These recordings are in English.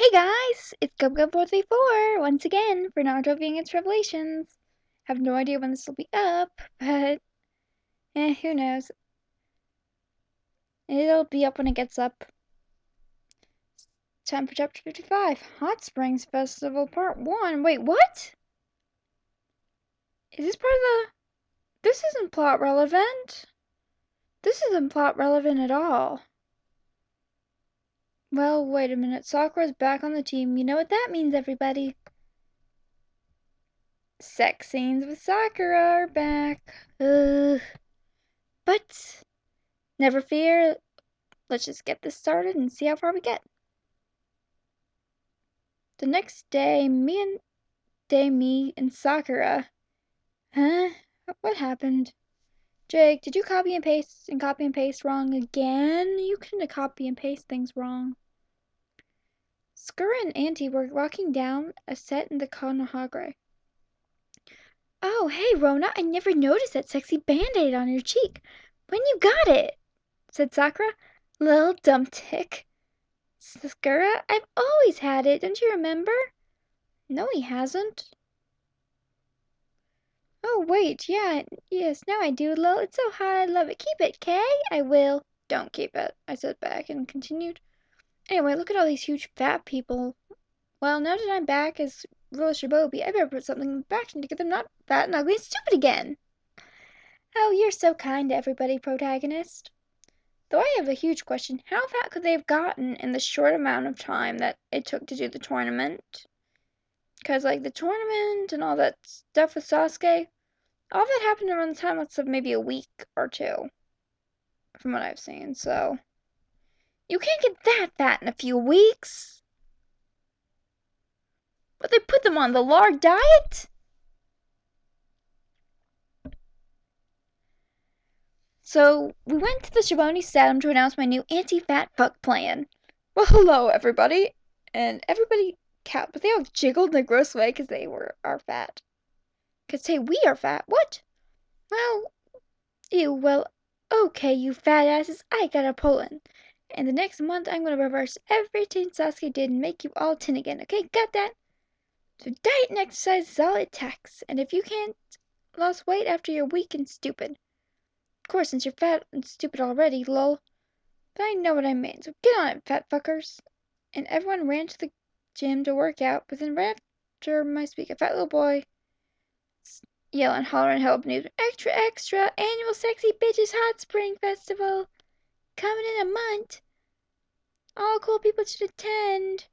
Hey guys, it's Gub434 once again for Naruto Viewing its Revelations. Have no idea when this will be up, but who knows? It'll be up when it gets up. Time for chapter 55, Hot Springs Festival Part 1. Wait, what? Is this part of the... This isn't plot relevant. This isn't plot relevant at all. Well, wait a minute. Sakura's back on the team. You know what that means, everybody. Sex scenes with Sakura are back. Ugh. But never fear. Let's just get this started and see how far we get. The next day, me and Sakura. Huh? What happened? Jake, did you copy and paste wrong again? You couldn't copy and paste things wrong. Sakura and Auntie were walking down a set in the Konohagure. Oh, hey, Rona, I never noticed that sexy band-aid on your cheek. When you got it? Said Sakura. Little dumb tick. Sakura, I've always had it, don't you remember? No, he hasn't. Oh, wait, yes, now I do, Lil. It's so hot, I love it. Keep it, Kay? I will. Don't keep it, I said back and continued. Anyway, look at all these huge fat people. Well, now that I'm back as Ruler Shibobi, I better put something back to get them not fat and ugly and stupid again. Oh, you're so kind to everybody, protagonist. Though I have a huge question, how fat could they have gotten in the short amount of time that it took to do the tournament? Because, like, the tournament and all that stuff with Sasuke, all that happened around the time of maybe a week or two, from what I've seen, so... You can't get that fat in a few weeks! But they put them on the lard diet? So, we went to the Shiboni Stadium to announce my new anti-fat fuck plan. Well, hello, everybody! And everybody... but they all jiggled in a gross way because they are fat. Because, hey, we are fat. What? Well, well, okay, you fat asses, I gotta pull in. And the next month, I'm gonna reverse everything Sasuke did and make you all tin again, okay? Got that? So diet and exercise is all it takes. And if you can't lose weight after you're weak and stupid. Of course, since you're fat and stupid already, lol. But I know what I mean, so get on it, fat fuckers. And everyone ran to the gym to work out, but then right after my speak, a fat little boy yelling, hollering, help news. Extra, extra, annual Sexy Bitches Hot Spring Festival. Coming in a month. All cool people should attend.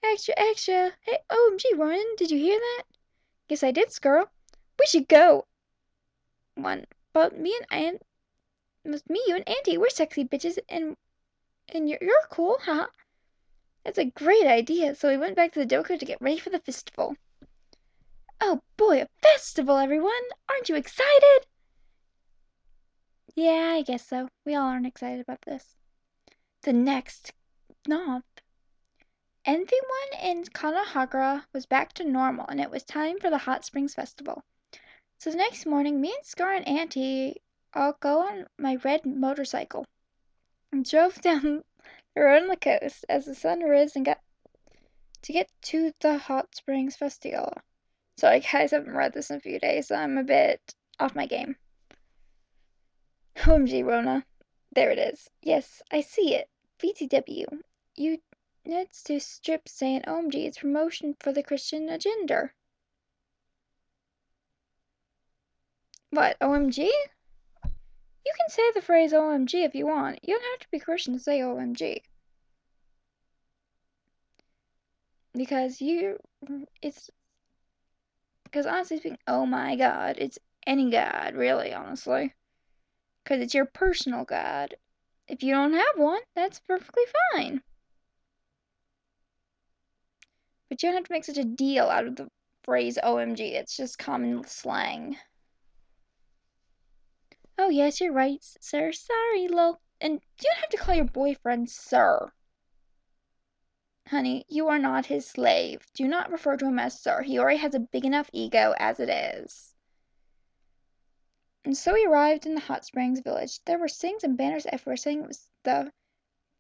Extra, extra. Hey, OMG, Ronan, did you hear that? Yes, I did, Skirl. We should go. But me, you and Auntie, we're sexy bitches, and you're cool, huh? That's a great idea. So we went back to the Doku to get ready for the festival. Oh boy, a festival, everyone! Aren't you excited? Yeah, I guess so. We all aren't excited about this. The next month, everyone in Konohagura was back to normal, and it was time for the Hot Springs Festival. So the next morning, me and Scar and Auntie all go on my red motorcycle and drove down the road on the coast as the sun rose and got to the Hot Springs Festival. Sorry guys, I haven't read this in a few days, so I'm a bit off my game. OMG, Rona. There it is. Yes, I see it. VTW. You need to strip saying OMG. It's promotion for the Christian agenda. What, OMG? You can say the phrase OMG if you want. You don't have to be Christian to say OMG. Because honestly speaking, oh my god, it's any god, really, honestly. Because it's your personal god. If you don't have one, that's perfectly fine. But you don't have to make such a deal out of the phrase OMG. It's just common slang. Oh yes, you're right, sir. Sorry, lol. And you don't have to call your boyfriend sir. Honey, you are not his slave. Do not refer to him as sir. He already has a big enough ego as it is. And so we arrived in the Hot Springs village. There were signs and banners everywhere saying it was the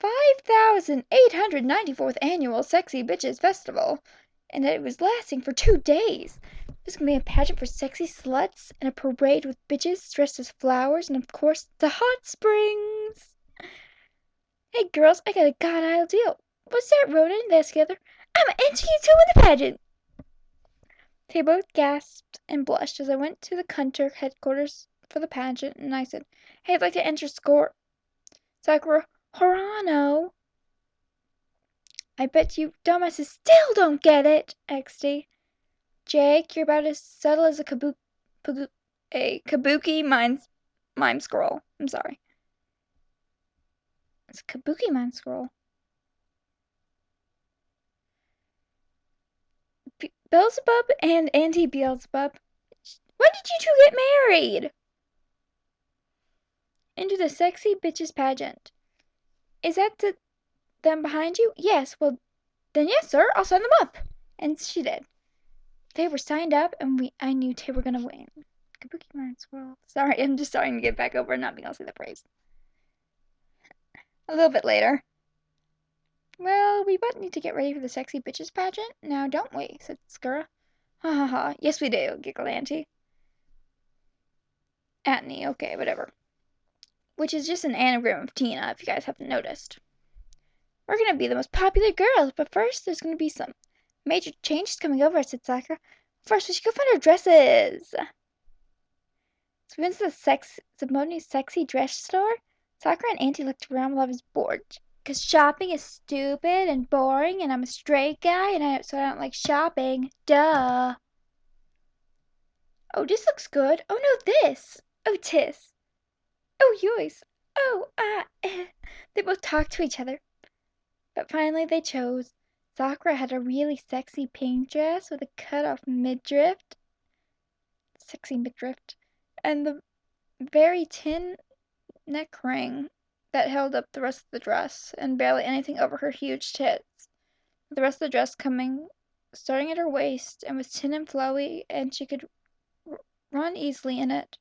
5894th Annual Sexy Bitches Festival, and that it was lasting for 2 days. There's gonna be a pageant for sexy sluts, and a parade with bitches dressed as flowers, and of course, the hot springs. Hey girls, I got a god deal. What's that, Rhoda and Vess together? I'm gonna enter you two in the pageant. They both gasped and blushed as I went to the Kunter headquarters for the pageant, and I said, Hey, I'd like to enter Sakura Horano. I bet you dumbasses still don't get it, XD. Jake, you're about as subtle as a kabuki mime scroll. I'm sorry. It's a kabuki mime scroll. Beelzebub and anti-Beelzebub. When did you two get married? Into the sexy bitches pageant. Is that them behind you? Yes. Well, then yes, sir. I'll sign them up. And she did. They were signed up, and I knew they were gonna win. Kabuki mime scroll. Sorry, I'm just starting to get back over and not being able to say the phrase. A little bit later. Well, we both need to get ready for the sexy bitches pageant, now don't we? Said Skura. Ha ha ha. Yes, we do, giggled Auntie. Atney, okay, whatever. Which is just an anagram of Tina, if you guys haven't noticed. We're gonna be the most popular girls, but first there's gonna be some major changes coming over, said Sakura. First, we should go find our dresses. So we went to the Simoni's sexy dress store. Sakura and Auntie looked around while I was bored. Because shopping is stupid and boring, and I'm a straight guy, and so I don't like shopping. Duh. Oh, this looks good. Oh, no, this. Oh, tis. Oh, yours. Oh, They both talked to each other. But finally they chose. Sakura had a really sexy pink dress with a cut-off midriff. Sexy midriff. And the very tin neck ring that held up the rest of the dress, and barely anything over her huge tits. The rest of the dress starting at her waist, and was tin and flowy, and she could run easily in it.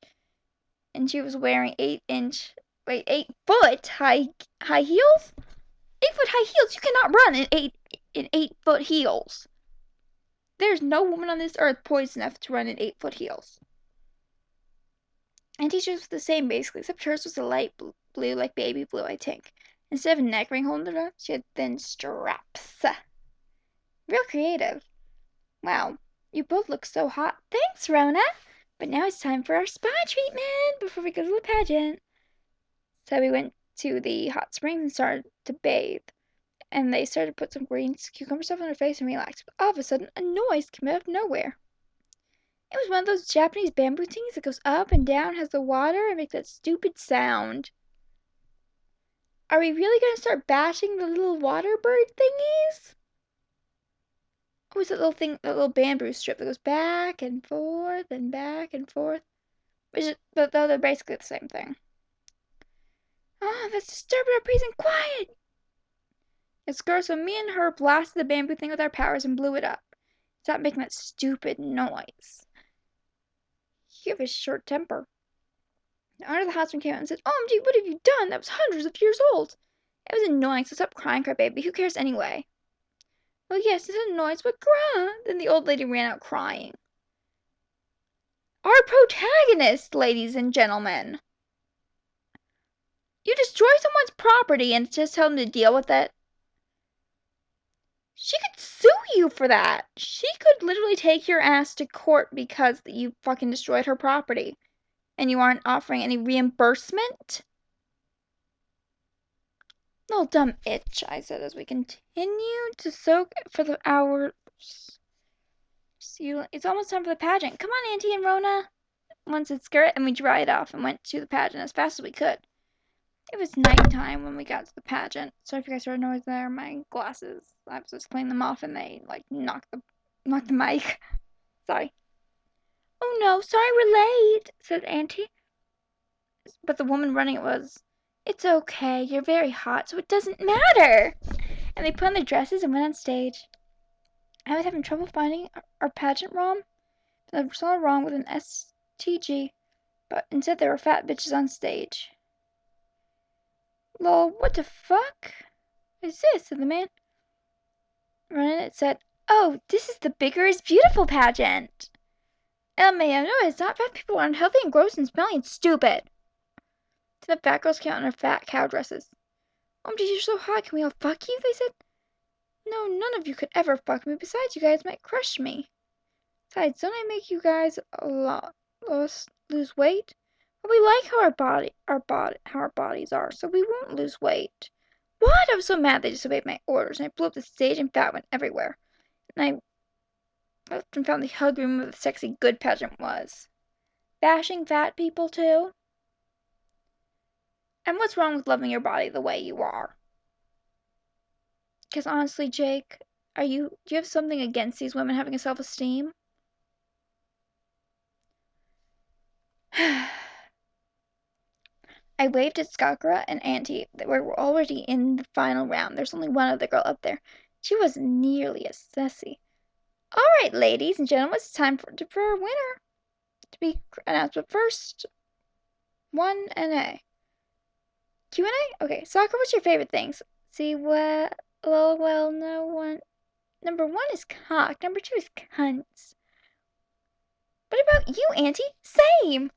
And she was wearing 8-foot high heels. 8-foot high heels. You cannot run in 8-foot heels. There's no woman on this earth poised enough to run in 8-foot heels. And t-shirts were the same basically, except hers was a light blue, like baby blue, I think. Instead of a neck ring holding her, she had thin straps. Real creative. Wow, you both look so hot. Thanks, Rona. But now it's time for our spa treatment before we go to the pageant. So we went to the hot springs and started to bathe. And they started to put some green cucumber stuff on her face and relax. But all of a sudden, a noise came out of nowhere. It was one of those Japanese bamboo things that goes up and down, has the water, and makes that stupid sound. Are we really going to start bashing the little water bird thingies? Oh, it's that little thing, that little bamboo strip that goes back and forth and back and forth. But they're basically the same thing. Oh, that's disturbing our peace and quiet! It's girl, so me and her blasted the bamboo thing with our powers and blew it up. Stop making that stupid noise. You have a short temper. The owner of the house came out and said, OMG, what have you done? That was hundreds of years old. It was annoying, so stop crying, crybaby. Who cares anyway? Well, yes, it's annoying, but then the old lady ran out crying. Our protagonist, ladies and gentlemen. You destroy someone's property and just tell them to deal with it. She could sue you for that. She could literally take your ass to court because you fucking destroyed her property. And you aren't offering any reimbursement? Little dumb itch, I said as we continue to soak for the hours. It's almost time for the pageant. Come on, Auntie and Rona. One said skirt, and we dried off and went to the pageant as fast as we could. It was nighttime when we got to the pageant. Sorry if you guys heard noise there. My glasses. I was just cleaning them off and they knocked the mic. Sorry. Oh no, sorry we're late, said Auntie. But the woman running it was, It's okay, you're very hot, so it doesn't matter. And they put on their dresses and went on stage. I was having trouble finding our pageant ROM. There was something wrong with an STG, but instead there were fat bitches on stage. Lol, what the fuck is this? Said the man. Running it said, "Oh, this is the Bigger is Beautiful pageant." LMAO, no, it's not. Fat people are unhealthy and gross and smelly and stupid. Then the fat girls came out in their fat cow dresses. OMG, you're so hot. Can we all fuck you? They said. No, none of you could ever fuck me. Besides, you guys might crush me. Besides, don't I make you guys a lot lose weight? But we like how our bodies are, so we won't lose weight. What? I was so mad they disobeyed my orders, and I blew up the stage and fat went everywhere. And I left and found the hug room where the sexy good pageant was. Bashing fat people too? And what's wrong with loving your body the way you are? Because honestly, Jake, do you have something against these women having a self-esteem? I waved at Sakura and Auntie that we were already in the final round. There's only one other girl up there. She wasn't nearly as sassy. All right, ladies and gentlemen, it's time for a winner to be announced. But first, 1NA. Q&A? Okay, Sakura, what's your favorite things? See, well, no one. Number 1 is cock. Number 2 is cunts. What about you, Auntie? Same.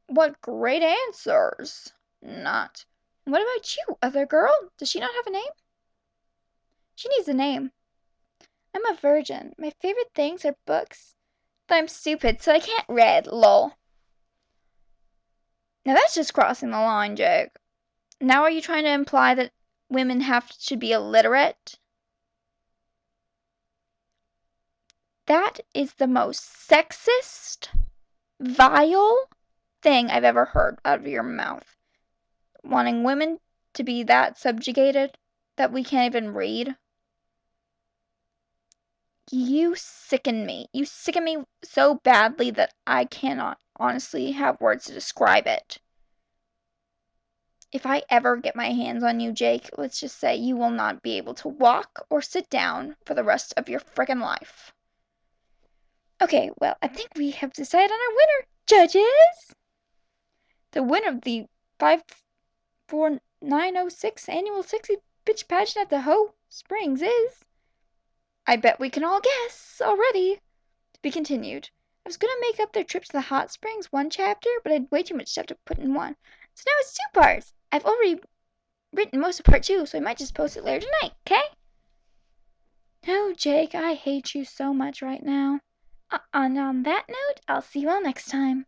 What great answers. Not. What about you, other girl? Does she not have a name? She needs a name. I'm a virgin. My favorite things are books. But I'm stupid, so I can't read, lol. Now that's just crossing the line, Jake. Now are you trying to imply that women should be illiterate? That is the most sexist, vile thing I've ever heard out of your mouth. Wanting women to be that subjugated that we can't even read. You sicken me. You sicken me so badly that I cannot honestly have words to describe it. If I ever get my hands on you, Jake, let's just say you will not be able to walk or sit down for the rest of your frickin' life. Okay, well, I think we have decided on our winner, judges! The winner of the 54906 annual Sexy Bitch Pageant at the Ho Springs is... I bet we can all guess already. To be continued. I was gonna make up their trip to the hot springs one chapter, but I had way too much stuff to put in one. So now it's 2 parts. I've already written most of part 2, so I might just post it later tonight, okay? No, Jake, I hate you so much right now. And on that note, I'll see you all next time.